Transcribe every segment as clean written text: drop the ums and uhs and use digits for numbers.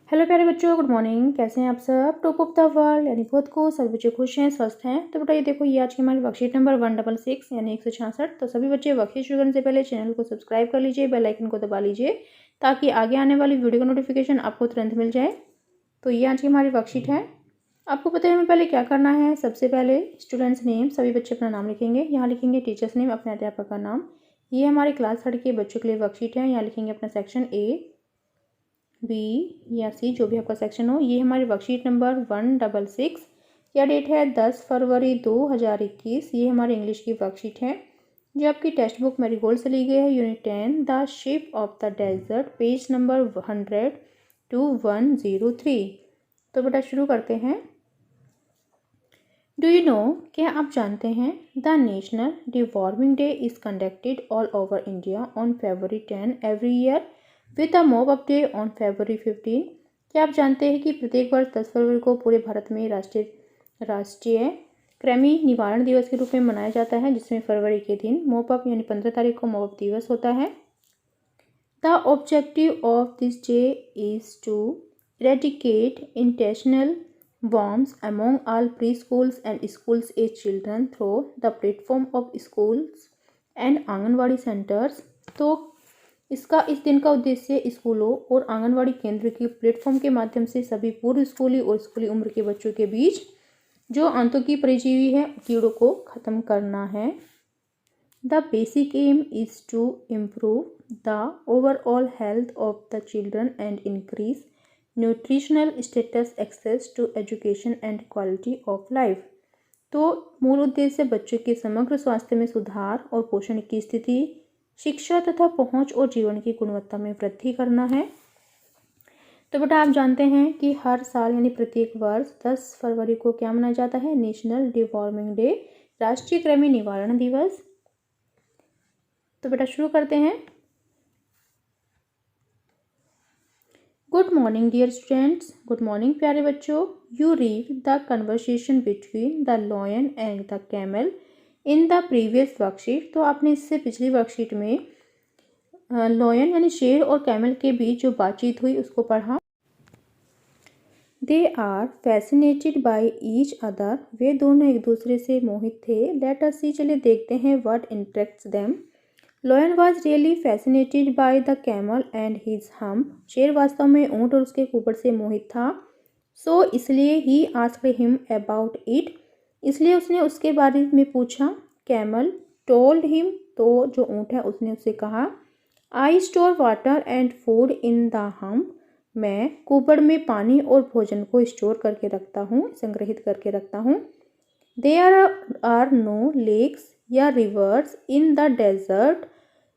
Hello प्यारे बच्चों, good morning. कैसे हैं आप सब? टॉप ऑफ द वर्ल्ड यानी बहुत को सभी बच्चे खुश हैं, स्वस्थ हैं। तो बेटा ये देखो, ये आज की हमारी वर्कशीट नंबर 166 यानी 166। तो सभी बच्चे वर्कशीट शुरू करने से पहले चैनल को सब्सक्राइब कर लीजिए, बेल आइकन को दबा लीजिए ताकि आगे आने वाली वीडियो का नोटिफिकेशन आपको तुरंत मिल जाए। तो ये आज की हमारी वर्कशीट है। आपको पता है हमें पहले क्या करना है। सबसे पहले स्टूडेंट्स नेम, सभी बच्चे अपना नाम लिखेंगे। यहाँ लिखेंगे टीचर्स नेम, अपने अध्यापक का नाम। ये हमारी क्लास 3 के बच्चों के लिए वर्कशीट है। यहाँ लिखेंगे अपना सेक्शन ए, बी या सी, जो भी आपका सेक्शन हो। ये हमारी वर्कशीट नंबर 166। या डेट है 10 फरवरी 2021। ये हमारी इंग्लिश की वर्कशीट है जो आपकी टेक्स्ट बुक मैरीगोल्ड से ली गई है। Unit 10 the ship of the desert, page number 100 to 103। तो बेटा शुरू करते हैं। डू यू नो, क्या आप जानते हैं, the national deworming day is conducted all over India on February 10 every year with a mop up day on February 15। क्या आप जानते हैं कि प्रत्येक वर्ष 10 फरवरी को पूरे भारत में राष्ट्रीय कृमि निवारण दिवस के रूप में मनाया जाता है, जिसमें फरवरी के दिन मॉप अप यानी 15 तारीख को मॉप अप दिवस होता है। The objective of this day is to eradicate intestinal worms among all preschools and schools age children through the platform of schools and anganwadi centres. तो इसका इस दिन का उद्देश्य स्कूलों और आंगनवाड़ी केंद्र के प्लेटफॉर्म के माध्यम से सभी पूर्व स्कूली और स्कूली उम्र के बच्चों के बीच जो आंतों की परजीवी है कीड़ों को खत्म करना है। The basic aim is to improve the overall health of the children and increase nutritional status, access to education and quality of life. तो मूल उद्देश्य बच्चों के समग्र स्वास्थ्य में सुधार और पोषण की स्थिति, शिक्षा तथा पहुंच और जीवन की गुणवत्ता में वृद्धि करना है। तो बेटा आप जानते हैं कि हर साल यानी प्रत्येक वर्ष 10 फरवरी को क्या मनाया जाता है? नेशनल डिवॉर्मिंग डे, राष्ट्रीय कृमि निवारण दिवस। तो बेटा शुरू करते हैं। Good morning dear students, good morning प्यारे बच्चों। You read the conversation between the lion and the camel in the previous worksheet. तो आपने इससे पिछली वर्कशीट में लॉयन यानी शेर और कैमल के बीच जो बातचीत हुई उसको पढ़ा। They are fascinated by each other, वे दोनों एक दूसरे से मोहित थे। लेट अस सी, चलिए देखते हैं what interacts them. Lion was really fascinated by the camel and his hump, शेर वास्तव में ऊँट और उसके कुबड़ से मोहित था। सो इसलिए he asked him about it, इसलिए उसने उसके बारे में पूछा। कैमल टोल्ड हिम, तो जो ऊँट है उसने उससे कहा, I store water and food in the hump, मैं कुबड़ में पानी और भोजन को स्टोर करके रखता हूँ, संग्रहित करके रखता हूँ। देयर आर नो लेक्स या रिवर्स इन द डेजर्ट,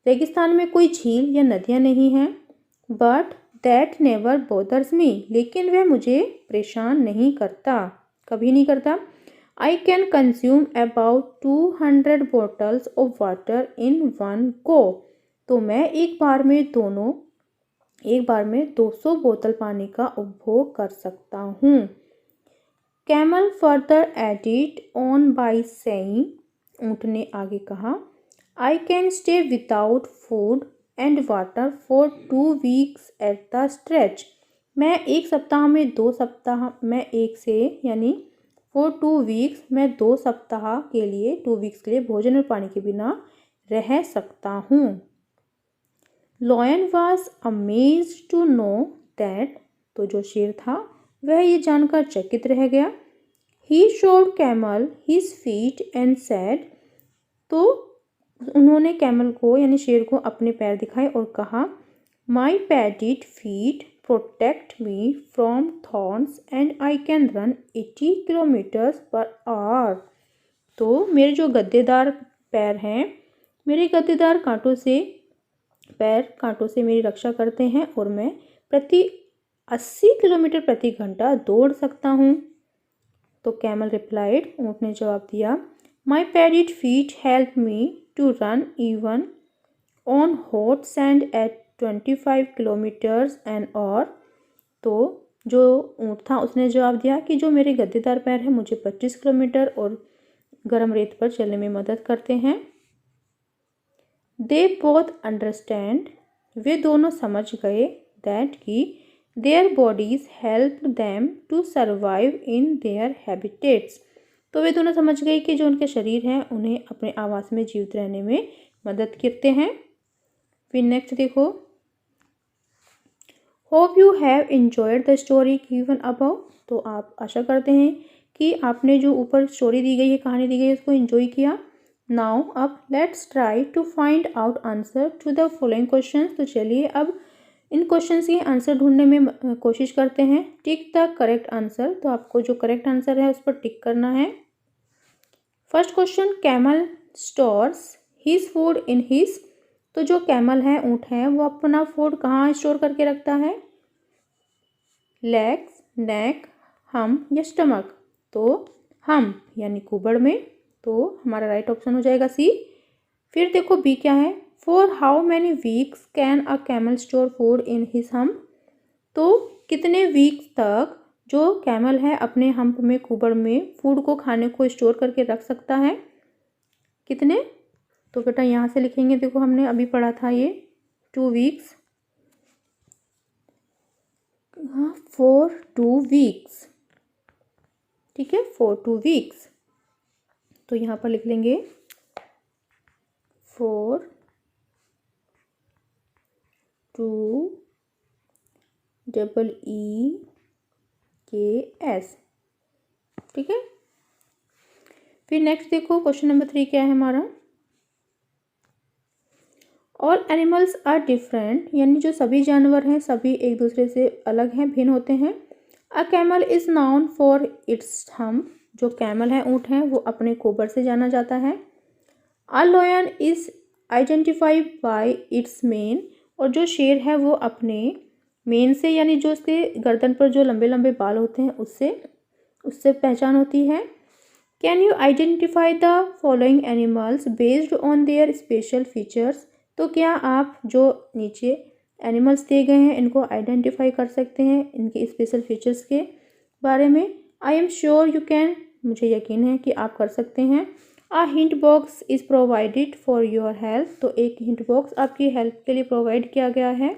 रेगिस्तान में कोई झील या नदियाँ नहीं हैं। But that never bothers me, लेकिन वह मुझे परेशान नहीं करता, कभी नहीं करता। I can consume about 200 bottles of water in one go, तो मैं एक बार में 200 बोतल पानी का उपभोग कर सकता हूँ। Camel further added on by saying, ऊँट ने आगे कहा, I can stay without food and water for 2 weeks at the stretch, मैं एक सप्ताह में 2 सप्ताह मैं एक से यानी फॉर 2 वीक्स मैं 2 सप्ताह के लिए 2 वीक्स के लिए भोजन और पानी के बिना रह सकता हूँ। Lion was amazed to know that, तो जो शेर था वह ये जानकर चकित रह गया। He showed camel his feet and said, तो उन्होंने कैमल को यानी शेर को अपने पैर दिखाए और कहा, my padded feet protect me from thorns and I can run 80 kilometres per hour, तो मेरे जो गद्देदार पैर हैं, मेरे गद्देदार कांटों से मेरी रक्षा करते हैं और मैं प्रति 80 किलोमीटर प्रति घंटा दौड़ सकता हूँ। तो कैमल रिप्लाइड, ऊँट ने जवाब दिया, my padded feet help me to run even on hot sand at 25 kilometres an hour, तो जो ऊँट था उसने जवाब दिया कि जो मेरे गद्देदार पैर हैं मुझे 25 किलोमीटर और गर्म रेत पर चलने में मदद करते हैं। दे बोथ अंडरस्टैंड, वे दोनों समझ गए, दैट कि their bodies help them to survive in their habitats. तो वे दोनों समझ गए कि जो उनके शरीर हैं उन्हें अपने आवास में जीवित रहने में मदद करते हैं। फिर नेक्स्ट देखो, hope you have enjoyed the story given above. तो आप आशा करते हैं कि आपने जो ऊपर स्टोरी दी गई है, कहानी दी गई है, उसको एंजॉय किया। नाउ अब let's try to find out answer to the following question. तो चलिए अब इन क्वेश्चंस के आंसर ढूंढने में कोशिश करते हैं। Tick the correct answer. तो आपको जो करेक्ट आंसर है उस पर टिक करना है। First question, camel stores his food in his. तो जो कैमल है, ऊँट है, वो अपना फूड कहाँ स्टोर करके रखता है? लेग्स, नेक, हम या स्टमक। तो हम यानी कुबड़ में। तो हमारा राइट ऑप्शन हो जाएगा सी। फिर देखो बी क्या है, for how many weeks can a camel store food in his hump. तो कितने वीक्स तक जो कैमल है अपने हम्प में, कुबड़ में फूड को, खाने को स्टोर करके रख सकता है? कितने? तो बेटा यहाँ से लिखेंगे, देखो हमने अभी पढ़ा था ये 2 वीक्स, फॉर 2 वीक्स। ठीक है, फॉर 2 वीक्स। तो यहाँ पर लिख लेंगे फॉर 2 EEKS। ठीक है। फिर नेक्स्ट देखो क्वेश्चन नंबर 3 क्या है हमारा, ऑल एनिमल्स आर डिफरेंट। यानी जो सभी जानवर हैं सभी एक दूसरे से अलग हैं, भिन्न होते हैं। A camel is noun for its hump. जो कैमल है, ऊँट है, वो अपने कोबर से जाना जाता है। A lion is identified by its mane. और जो शेर है वो अपने मेन से, यानी जो उसके गर्दन पर जो लंबे लंबे बाल होते हैं उससे पहचान होती है। Can you identify the following animals based on their special features. तो क्या आप जो नीचे एनिमल्स दिए गए हैं इनको आइडेंटिफाई कर सकते हैं इनके स्पेशल फीचर्स के बारे में? I am sure you can. मुझे यकीन है कि आप कर सकते हैं। A hint box is provided for your help. तो एक हिंट बॉक्स आपकी हेल्प के लिए प्रोवाइड किया गया है।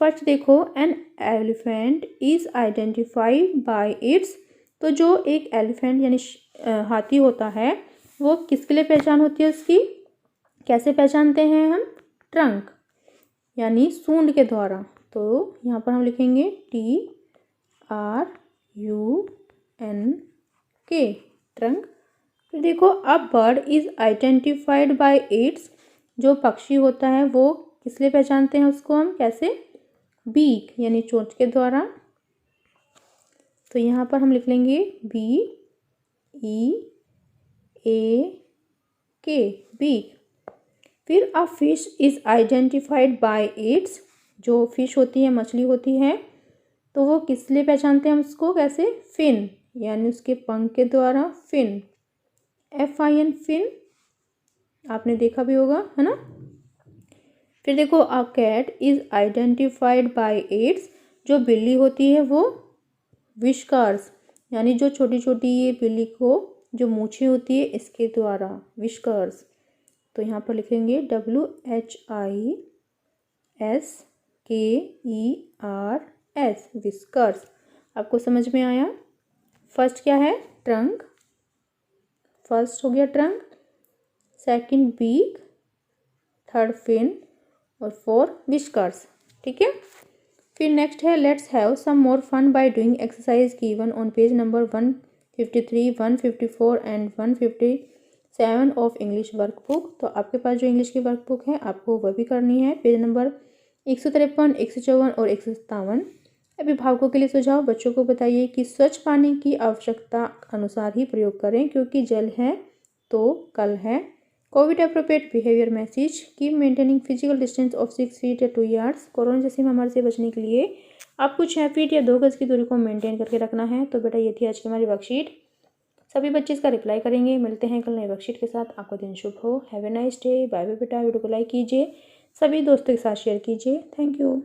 फर्स्ट देखो, an elephant is identified by it's. तो जो एक एलिफेंट यानी हाथी होता है वो किसके लिए पहचान होती है उसकी? कैसे पहचानते हैं हम? ट्रंक यानी सूंड के द्वारा। तो यहाँ पर हम लिखेंगे TRUNK, ट्रंक। फिर देखो, a bird is identified by its. जो पक्षी होता है वो किस लिए पहचानते हैं उसको हम? कैसे? बीक यानी चोंच के द्वारा। तो यहाँ पर हम लिख लेंगे BEAK, बीक। फिर a fish is identified by its. जो फिश होती है, मछली होती है, तो वो किस लिए पहचानते हैं हम उसको? कैसे? फिन यानी उसके पंख के द्वारा। Fin, FIN, fin. आपने देखा भी होगा, है ना। फिर देखो, a cat is identified by its. जो बिल्ली होती है वो विस्कर्स यानी जो छोटी छोटी ये बिल्ली को जो मूछें होती है इसके द्वारा, विस्कर्स। तो यहाँ पर लिखेंगे WHISKERS, विस्कर्स। आपको समझ में आया? फर्स्ट क्या है? ट्रंक। फर्स्ट हो गया trunk, second beak, third fin और फोर विस्कर्स। ठीक है। फिर नेक्स्ट है, let's have some more fun by doing exercise given on page number 153, 154 and 157 of English workbook. तो आपके पास जो इंग्लिश की वर्कबुक है आपको वह भी करनी है। पेज नंबर 153, 154 और 157। अभिभावकों के लिए सुझाव, बच्चों को बताइए कि स्वच्छ पानी की आवश्यकता अनुसार ही प्रयोग करें क्योंकि जल है तो कल है। Covid appropriate behaviour message, keep maintaining physical distance of 6 feet या 2 यार्ड्स। कोरोना जैसी महामारी से बचने के लिए आपको 6 फीट या 2 गज की दूरी को मेंटेन करके रखना है। तो बेटा ये थी आज की हमारी वर्कशीट। सभी बच्चे इसका रिप्लाई करेंगे। मिलते हैं कल नई वर्कशीट के साथ। आपका दिन शुभ हो। Have a nice day. Bye bye बेटा। वीडियो को लाइक कीजिए, सभी दोस्तों के साथ शेयर कीजिए। Thank you.